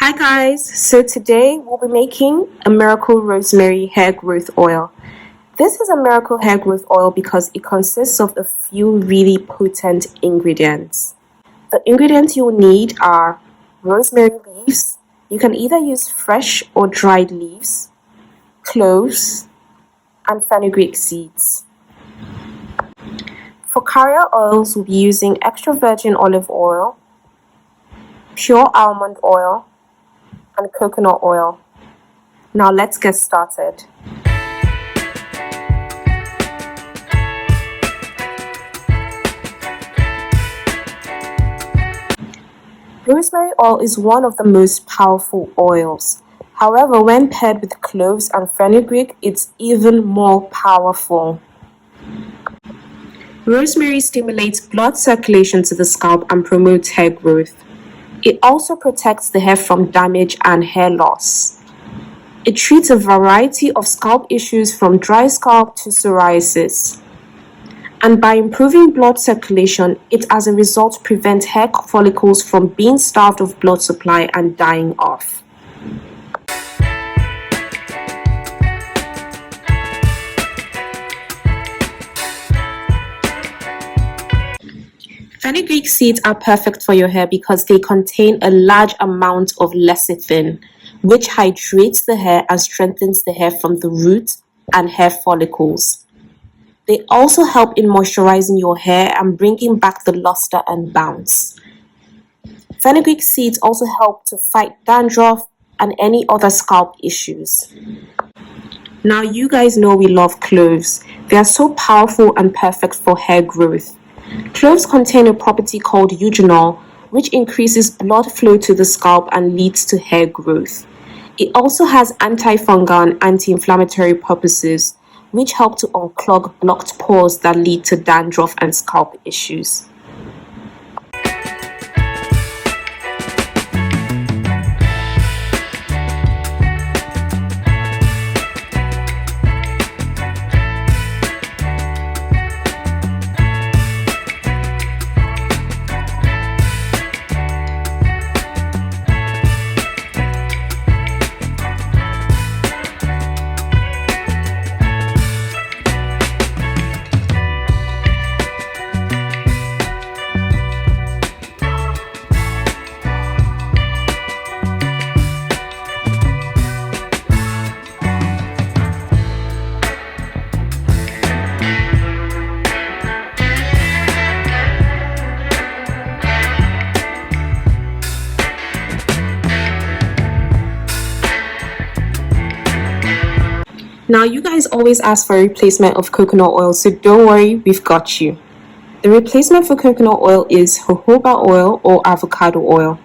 Hi guys, so today we'll be making a miracle rosemary hair growth oil. This is a miracle hair growth oil because it consists of a few really potent ingredients. The ingredients you'll need are rosemary leaves. You can either use fresh or dried leaves, cloves, and fenugreek seeds. For carrier oils, we'll be using extra virgin olive oil, pure almond oil, and coconut oil. Now let's get started. Rosemary oil is one of the most powerful oils. However, when paired with cloves and fenugreek, it's even more powerful. Rosemary stimulates blood circulation to the scalp and promotes hair growth. It also protects the hair from damage and hair loss. It treats a variety of scalp issues from dry scalp to psoriasis. And by improving blood circulation, it as a result prevents hair follicles from being starved of blood supply and dying off. Fenugreek seeds are perfect for your hair because they contain a large amount of lecithin, which hydrates the hair and strengthens the hair from the root and hair follicles. They also help in moisturizing your hair and bringing back the luster and bounce. Fenugreek seeds also help to fight dandruff and any other scalp issues. Now you guys know we love cloves. They are so powerful and perfect for hair growth. Cloves contain a property called eugenol, which increases blood flow to the scalp and leads to hair growth. It also has antifungal and anti-inflammatory purposes, which help to unclog blocked pores that lead to dandruff and scalp issues. Now you guys always ask for a replacement of coconut oil, so don't worry, we've got you. The replacement for coconut oil is jojoba oil or avocado oil.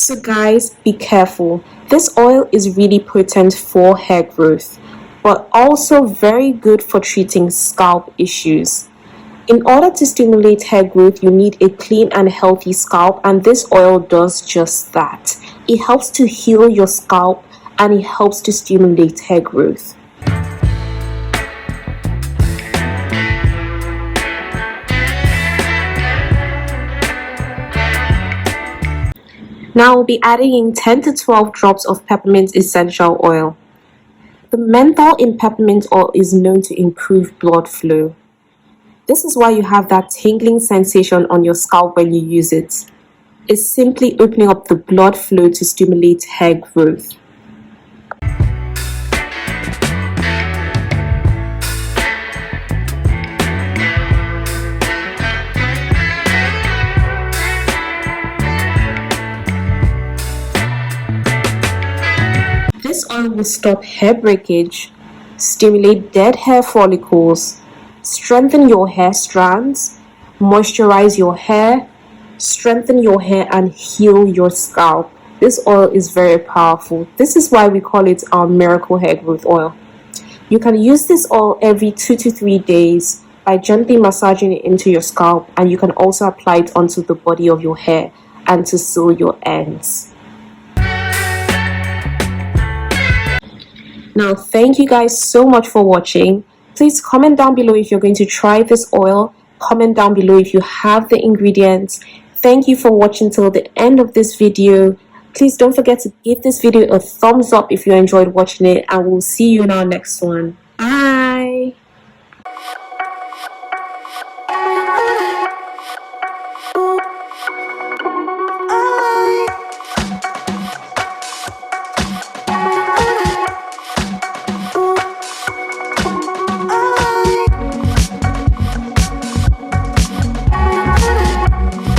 So guys, be careful. This oil is really potent for hair growth, but also very good for treating scalp issues. In order to stimulate hair growth, you need a clean and healthy scalp, and this oil does just that. It helps to heal your scalp and it helps to stimulate hair growth. Now we'll be adding in 10 to 12 drops of peppermint essential oil. The menthol in peppermint oil is known to improve blood flow. This is why you have that tingling sensation on your scalp when you use it. It's simply opening up the blood flow to stimulate hair growth. This oil will stop hair breakage, stimulate dead hair follicles, strengthen your hair strands, moisturize your hair, strengthen your hair, and heal your scalp. This oil is very powerful. This is why we call it our miracle hair growth oil. You can use this oil every 2 to 3 days by gently massaging it into your scalp, and you can also apply it onto the body of your hair and to seal your ends. Now, thank you guys so much for watching. Please comment down below if you're going to try this oil. Comment down below if you have the ingredients. Thank you for watching till the end of this video. Please don't forget to give this video a thumbs up if you enjoyed watching it, and we'll see you in our next one. Bye.